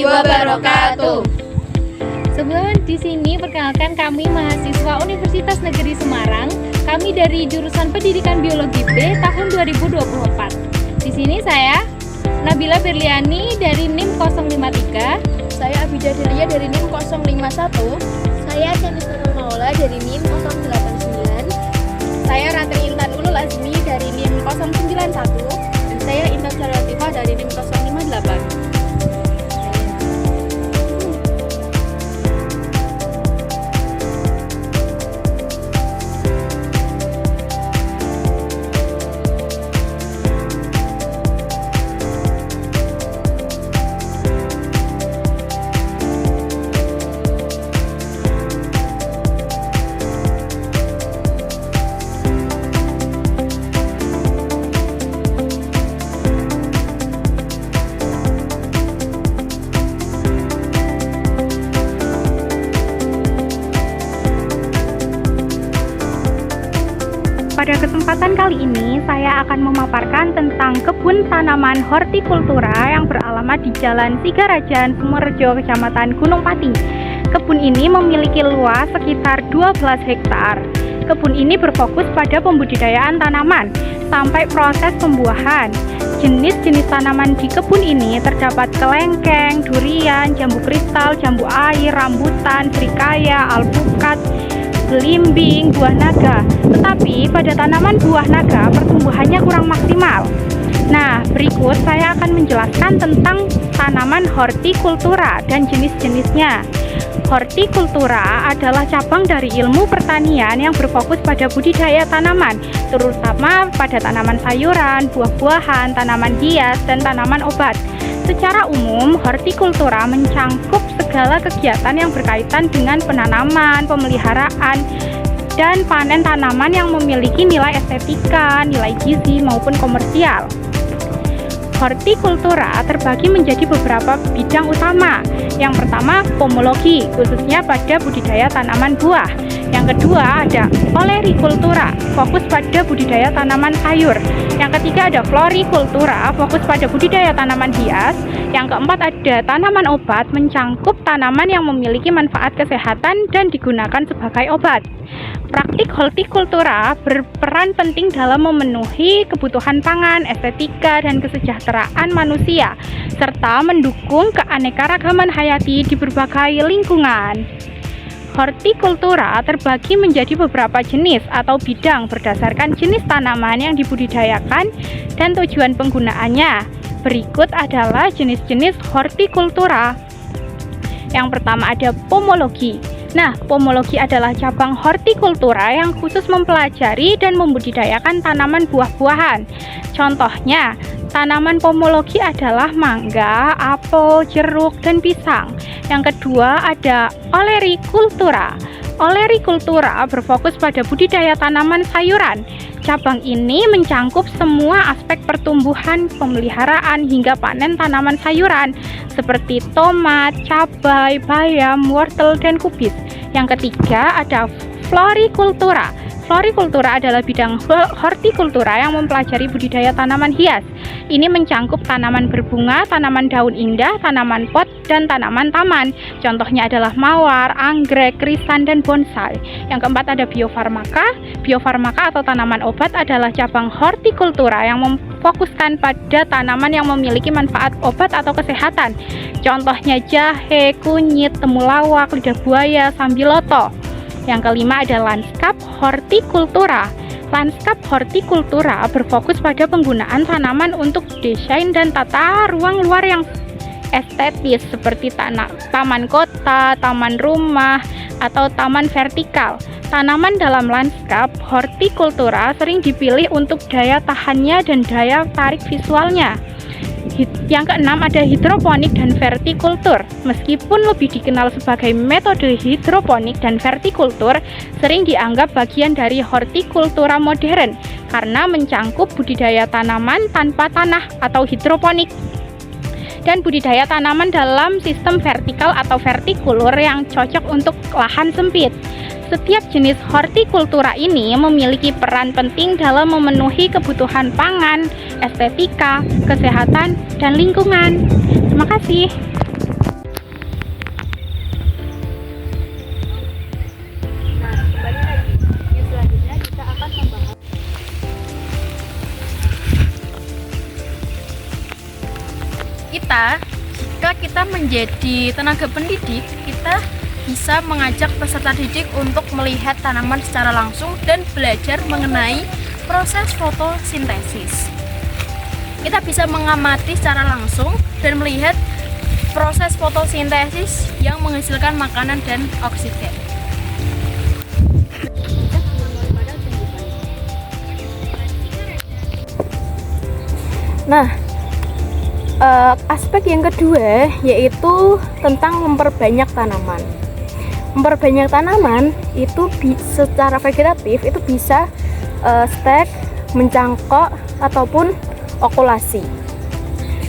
warahmatullahi wabarakatuh. Sebelum di sini perkenalkan kami mahasiswa Universitas Negeri Semarang. Kami dari jurusan Pendidikan Biologi B tahun 2024. Di sini saya Nabila Berliani dari NIM 053. Saya Abida Delia dari NIM 051. Saya Canis Maula dari NIM 089. Saya Ratri Intan Ulul Azmi dari NIM 091. Dan saya Intan Syarwatifah dari NIM 058. Pada kesempatan kali ini, saya akan memaparkan tentang kebun tanaman hortikultura yang beralamat di Jalan Sigarajan, Sumerjo, Kecamatan Gunung Pati. Kebun ini memiliki luas sekitar 12 hektar. Kebun ini berfokus pada pembudidayaan tanaman sampai proses pembuahan. Jenis-jenis tanaman di kebun ini terdapat kelengkeng, durian, jambu kristal, jambu air, rambutan, serikaya, alpukat, belimbing, buah naga. Tetapi pada tanaman buah naga pertumbuhannya kurang maksimal. Nah, berikut saya akan menjelaskan tentang tanaman hortikultura dan jenis-jenisnya. Hortikultura adalah cabang dari ilmu pertanian yang berfokus pada budidaya tanaman, terutama pada tanaman sayuran, buah-buahan, tanaman hias, dan tanaman obat. Secara umum, hortikultura mencangkup segala kegiatan yang berkaitan dengan penanaman, pemeliharaan, dan panen tanaman yang memiliki nilai estetika, nilai gizi, maupun komersial. Hortikultura terbagi menjadi beberapa bidang utama. Yang pertama, pomologi, khususnya pada budidaya tanaman buah. Yang kedua, ada olerikultura, fokus pada budidaya tanaman sayur. Yang ketiga, ada florikultura, fokus pada budidaya tanaman hias. Yang keempat, ada tanaman obat, mencangkup tanaman yang memiliki manfaat kesehatan dan digunakan sebagai obat. Praktik hortikultura berperan penting dalam memenuhi kebutuhan pangan, estetika, dan kesejahteraan manusia, serta mendukung keanekaragaman hayati di berbagai lingkungan. Hortikultura terbagi menjadi beberapa jenis atau bidang berdasarkan jenis tanaman yang dibudidayakan dan tujuan penggunaannya. Berikut adalah jenis-jenis hortikultura. Yang pertama ada pomologi. Nah, pomologi adalah cabang hortikultura yang khusus mempelajari dan membudidayakan tanaman buah-buahan. Contohnya, tanaman pomologi adalah mangga, apel, jeruk, dan pisang. Yang kedua ada olerikultura. Olerikultura berfokus pada budidaya tanaman sayuran. Cabang ini mencangkup semua aspek pertumbuhan, pemeliharaan, hingga panen tanaman sayuran seperti tomat, cabai, bayam, wortel, dan kubis. Yang ketiga ada florikultura. Florikultura adalah bidang hortikultura yang mempelajari budidaya tanaman hias. Ini mencangkup tanaman berbunga, tanaman daun indah, tanaman pot, dan tanaman taman. Contohnya adalah mawar, anggrek, krisan, dan bonsai. Yang keempat ada biofarmaka. Biofarmaka atau tanaman obat adalah cabang hortikultura yang memfokuskan pada tanaman yang memiliki manfaat obat atau kesehatan. Contohnya jahe, kunyit, temulawak, lidah buaya, sambiloto. Yang kelima ada lanskap hortikultura. Lanskap hortikultura berfokus pada penggunaan tanaman untuk desain dan tata ruang luar yang estetis seperti taman kota, taman rumah, atau taman vertikal. Tanaman dalam lanskap hortikultura sering dipilih untuk daya tahannya dan daya tarik visualnya. Yang keenam ada hidroponik dan vertikultur. Meskipun lebih dikenal sebagai metode hidroponik dan vertikultur, sering dianggap bagian dari hortikultura modern karena mencangkup budidaya tanaman tanpa tanah atau hidroponik dan budidaya tanaman dalam sistem vertikal atau vertikulur yang cocok untuk lahan sempit. Setiap jenis hortikultura ini memiliki peran penting dalam memenuhi kebutuhan pangan, estetika, kesehatan, dan lingkungan. Terima kasih. jika kita menjadi tenaga pendidik, kita bisa mengajak peserta didik untuk melihat tanaman secara langsung dan belajar mengenai proses fotosintesis. Kita bisa mengamati secara langsung dan melihat proses fotosintesis yang menghasilkan makanan dan oksigen. Nah, aspek yang kedua yaitu tentang memperbanyak tanaman. Memperbanyak tanaman itu secara vegetatif itu bisa stek, mencangkok, ataupun okulasi.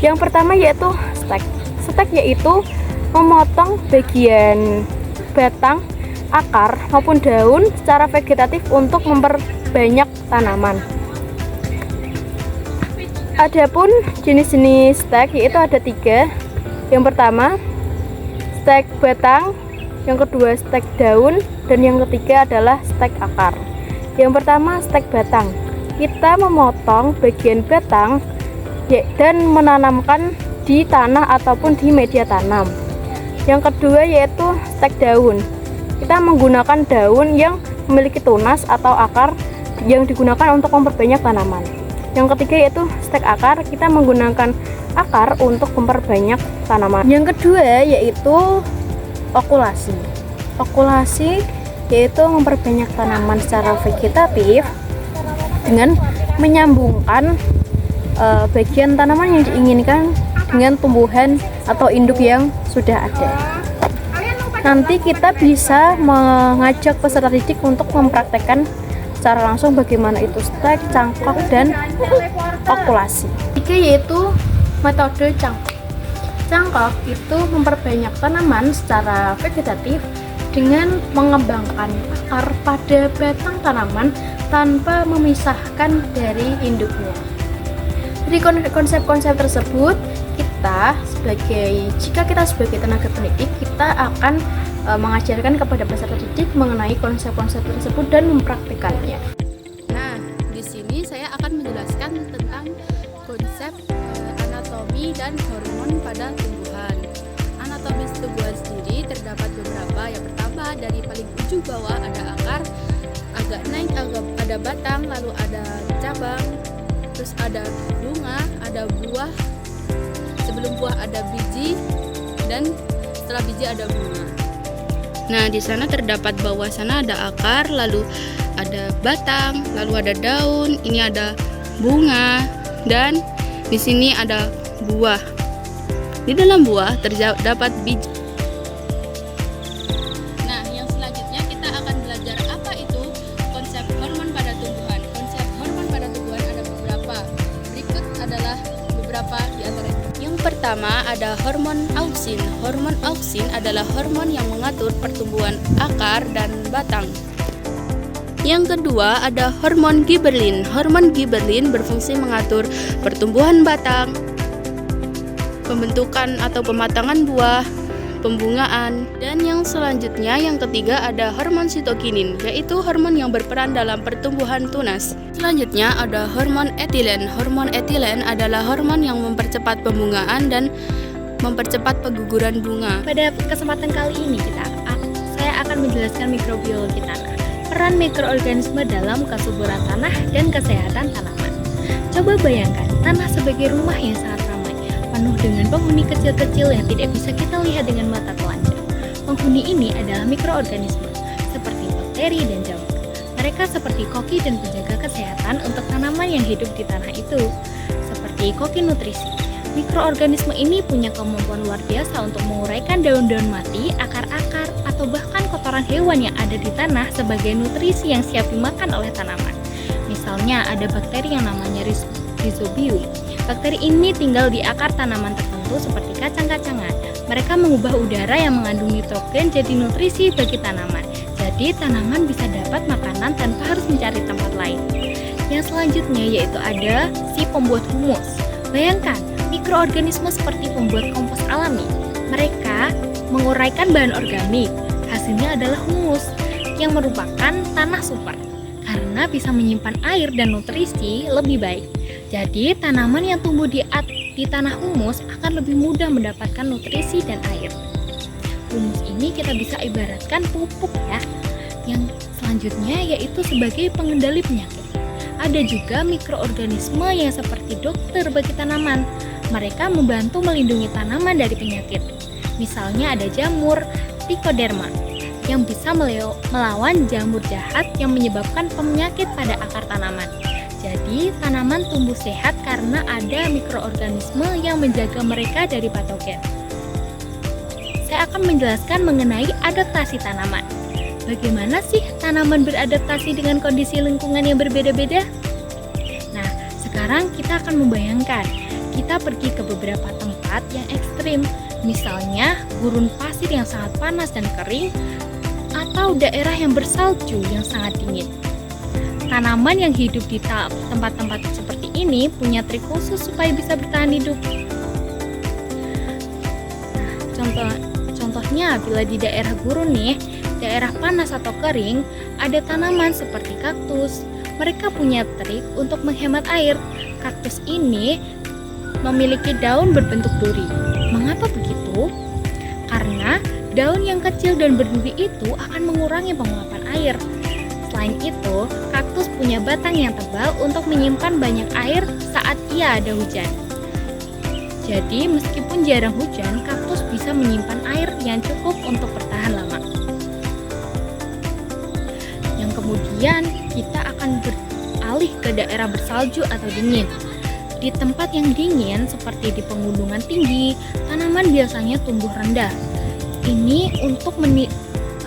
Yang pertama yaitu stek. Stek yaitu memotong bagian batang, akar, maupun daun secara vegetatif untuk memperbanyak tanaman. Adapun jenis-jenis stek yaitu ada 3. Yang pertama stek batang, yang kedua stek daun, dan yang ketiga adalah stek akar. Yang pertama stek batang, kita memotong bagian batang dan menanamkan di tanah ataupun di media tanam. Yang kedua yaitu stek daun, kita menggunakan daun yang memiliki tunas atau akar yang digunakan untuk memperbanyak tanaman. Yang ketiga yaitu stek akar, kita menggunakan akar untuk memperbanyak tanaman. Yang kedua yaitu okulasi. Okulasi yaitu memperbanyak tanaman secara vegetatif dengan menyambungkan bagian tanaman yang diinginkan dengan tumbuhan atau induk yang sudah ada. Nanti kita bisa mengajak peserta didik untuk mempraktekkan secara langsung bagaimana itu stek, cangkok, dan okulasi. Tiga yaitu metode cangkok. Cangkok itu memperbanyak tanaman secara vegetatif dengan mengembangkan akar pada batang tanaman tanpa memisahkan dari induknya. Dari konsep-konsep tersebut, jika kita sebagai tenaga pendidik, kita akan mengajarkan kepada peserta didik mengenai konsep-konsep tersebut dan mempraktikannya. Nah, di sini saya akan menjelaskan tentang konsep anatomi dan hormon pada tumbuhan. Anatomi tumbuhan sendiri terdapat beberapa. Yang pertama, dari paling ujung bawah ada akar, agak naik ada batang, lalu ada cabang, terus ada bunga, ada buah. Sebelum buah ada biji, dan setelah biji ada bunga. Nah, di sana terdapat bawah sana ada akar, lalu ada batang, lalu ada daun, ini ada bunga, dan di sini ada buah. Di dalam buah terdapat biji. Nah, yang selanjutnya kita akan belajar apa itu konsep hormon pada tumbuhan. Konsep hormon pada tumbuhan ada beberapa. Berikut adalah beberapa di antaranya. Yang pertama ada hormon auksin. Hormon auksin adalah hormon yang mengatur pertumbuhan akar dan batang. Yang kedua ada hormon giberlin. Hormon giberlin berfungsi mengatur pertumbuhan batang, pembentukan atau pematangan buah, pembungaan. Dan yang selanjutnya, yang ketiga ada hormon sitokinin, yaitu hormon yang berperan dalam pertumbuhan tunas. Selanjutnya ada hormon etilen. Hormon etilen adalah hormon yang mempercepat pembungaan dan mempercepat pengguguran bunga. Pada kesempatan kali ini saya akan menjelaskan mikrobiologi tanah, peran mikroorganisme dalam kesuburan tanah dan kesehatan tanaman. Coba bayangkan tanah sebagai rumah yang sangat ramai, penuh dengan penghuni kecil-kecil yang tidak bisa kita lihat dengan mata telanjang. Penghuni ini adalah mikroorganisme seperti bakteri dan jamur. Mereka seperti koki dan penjaga kesehatan untuk tanaman yang hidup di tanah itu, seperti koki nutrisi. Mikroorganisme ini punya kemampuan luar biasa untuk menguraikan daun-daun mati, akar-akar, atau bahkan kotoran hewan yang ada di tanah sebagai nutrisi yang siap dimakan oleh tanaman. Misalnya ada bakteri yang namanya Rhizobium. Bakteri ini tinggal di akar tanaman tertentu seperti kacang-kacangan. Mereka mengubah udara yang mengandung nitrogen jadi nutrisi bagi tanaman. Jadi tanaman bisa dapat makanan tanpa harus mencari tempat lain. Yang selanjutnya yaitu ada si pembuat humus. Bayangkan, mikroorganisme seperti pembuat kompos alami. Mereka menguraikan bahan organik. Hasilnya adalah humus yang merupakan tanah super karena bisa menyimpan air dan nutrisi lebih baik. Jadi tanaman yang tumbuh di di tanah humus akan lebih mudah mendapatkan nutrisi dan air. Humus ini kita bisa ibaratkan pupuk ya. Yang selanjutnya yaitu sebagai pengendali penyakit. Ada juga mikroorganisme yang seperti dokter bagi tanaman. Mereka membantu melindungi tanaman dari penyakit. Misalnya ada jamur Trichoderma yang bisa melawan jamur jahat yang menyebabkan penyakit pada akar tanaman. Jadi, tanaman tumbuh sehat karena ada mikroorganisme yang menjaga mereka dari patogen. Saya akan menjelaskan mengenai adaptasi tanaman. Bagaimana sih tanaman beradaptasi dengan kondisi lingkungan yang berbeda-beda? Nah, sekarang kita akan membayangkan kita pergi ke beberapa tempat yang ekstrim, misalnya gurun pasir yang sangat panas dan kering, atau daerah yang bersalju yang sangat dingin. Tanaman yang hidup di tempat-tempat seperti ini punya trik khusus supaya bisa bertahan hidup. Nah, contohnya bila di daerah gurun nih, daerah panas atau kering, ada tanaman seperti kaktus. Mereka punya trik untuk menghemat air. Kaktus ini memiliki daun berbentuk duri. Mengapa begitu? Karena daun yang kecil dan berduri itu akan mengurangi penguapan air. Selain itu, kaktus punya batang yang tebal untuk menyimpan banyak air saat ia ada hujan. Jadi, meskipun jarang hujan, kaktus bisa menyimpan air yang cukup untuk bertahan lama. Yang kemudian, kita akan beralih ke daerah bersalju atau dingin. Di tempat yang dingin seperti di pegunungan tinggi, tanaman biasanya tumbuh rendah.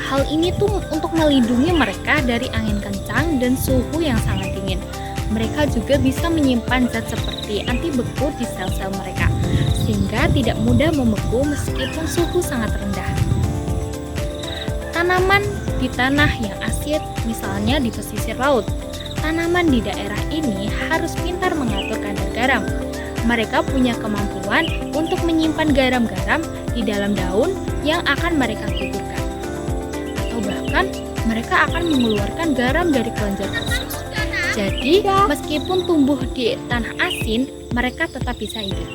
Hal ini tuh untuk melindungi mereka dari angin kencang dan suhu yang sangat dingin. Mereka juga bisa menyimpan zat seperti anti beku di sel-sel mereka, sehingga tidak mudah membeku meskipun suhu sangat rendah. Tanaman di tanah yang asid, misalnya di pesisir laut. Tanaman di daerah ini harus pintar mengatur kadar garam. Mereka punya kemampuan untuk menyimpan garam-garam di dalam daun yang akan mereka kuburkan. Atau bahkan mereka akan mengeluarkan garam dari kelenjar khusus. Jadi, meskipun tumbuh di tanah asin, mereka tetap bisa hidup.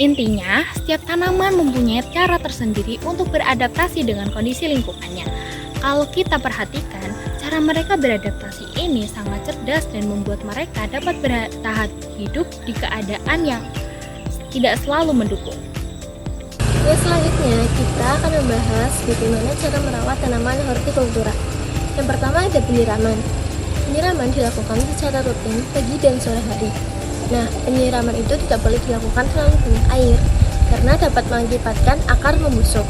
Intinya, setiap tanaman mempunyai cara tersendiri untuk beradaptasi dengan kondisi lingkungannya. Kalau kita perhatikan, cara mereka beradaptasi ini sangat cerdas dan membuat mereka dapat bertahan hidup di keadaan yang tidak selalu mendukung. Selanjutnya kita akan membahas bagaimana cara merawat tanaman hortikultura. Yang pertama ada penyiraman. Penyiraman dilakukan secara rutin pagi dan sore hari. Nah, penyiraman itu tidak boleh dilakukan selalu dengan air karena dapat mengakibatkan akar membusuk.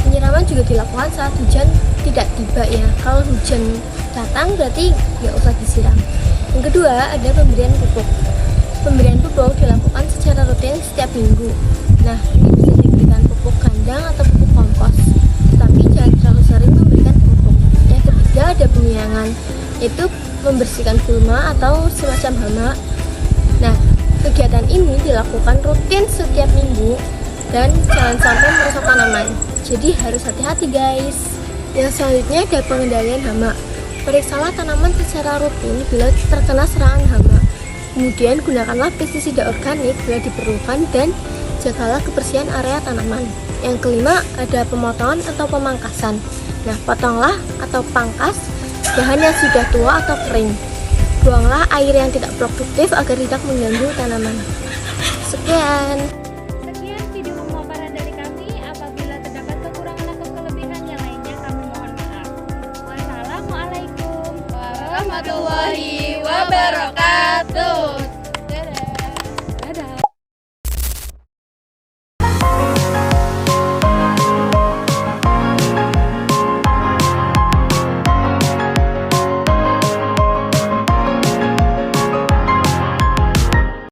Penyiraman juga dilakukan saat hujan tidak tiba ya. Kalau hujan datang berarti nggak usah disiram. Yang kedua ada pemberian pupuk. Pemberian pupuk dilakukan secara rutin setiap minggu. Nah, ini bisa diberikan pupuk kandang atau pupuk kompos. Tapi jangan terlalu sering memberikan pupuk. Yang ketiga ada penyiangan, yaitu membersihkan gulma atau semacam hama. Nah, kegiatan ini dilakukan rutin setiap minggu dan jangan sampai merusak tanaman. Jadi harus hati-hati guys. Yang selanjutnya ada pengendalian hama. Periksalah tanaman secara rutin bila terkena serangan hama. Kemudian gunakanlah pestisida organik bila diperlukan dan jagalah kebersihan area tanaman. Yang kelima ada pemotongan atau pemangkasan. Nah, potonglah atau pangkas bahan yang sudah tua atau kering. Buanglah air yang tidak produktif agar tidak mengganggu tanaman. Sekian.